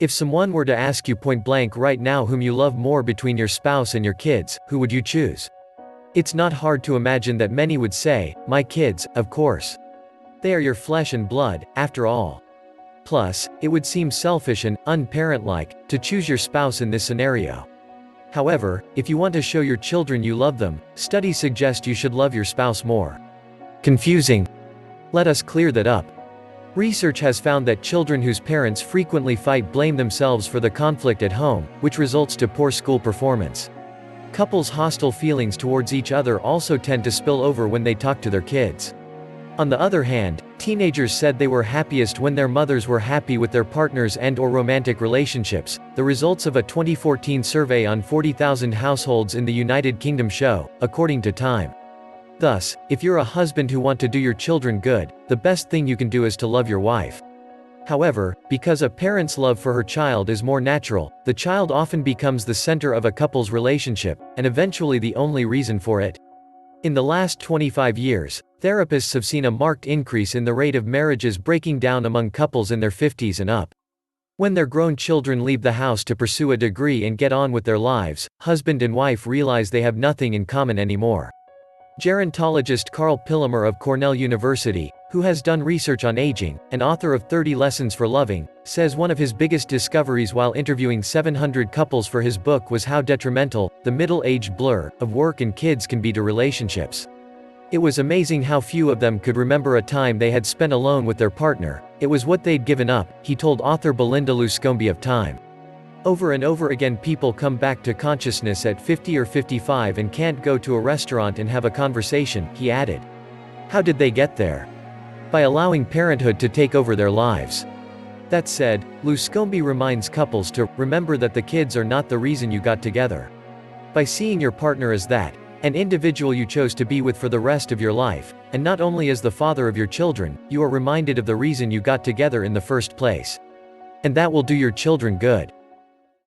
If someone were to ask you point blank right now whom you love more between your spouse and your kids, who would you choose? It's not hard to imagine that many would say, my kids, of course. They are your flesh and blood, after all. Plus, it would seem selfish and un-parentlike to choose your spouse in this scenario. However, if you want to show your children you love them, studies suggest you should love your spouse more. Confusing? Let us clear that up. Research has found that children whose parents frequently fight blame themselves for the conflict at home, which results to poor school performance. Couples' hostile feelings towards each other also tend to spill over when they talk to their kids. On the other hand, teenagers said they were happiest when their mothers were happy with their partners and/or romantic relationships, the results of a 2014 survey on 40,000 households in the United Kingdom show, according to Time. Thus, if you're a husband who want to do your children good, the best thing you can do is to love your wife. However, because a parent's love for her child is more natural, the child often becomes the center of a couple's relationship, and eventually the only reason for it. In the last 25 years, therapists have seen a marked increase in the rate of marriages breaking down among couples in their 50s and up. When their grown children leave the house to pursue a degree and get on with their lives, husband and wife realize they have nothing in common anymore. Gerontologist Carl Pillemer of Cornell University, who has done research on aging, and author of 30 Lessons for Loving, says one of his biggest discoveries while interviewing 700 couples for his book was how detrimental the middle-aged blur of work and kids can be to relationships. It was amazing how few of them could remember a time they had spent alone with their partner. It was what they'd given up, he told author Belinda Luscombe of Time. Over and over again people come back to consciousness at 50 or 55 and can't go to a restaurant and have a conversation, he added. How did they get there? By allowing parenthood to take over their lives. That said, Luscombe reminds couples to remember that the kids are not the reason you got together. By seeing your partner as that, an individual you chose to be with for the rest of your life, and not only as the father of your children, you are reminded of the reason you got together in the first place. And that will do your children good.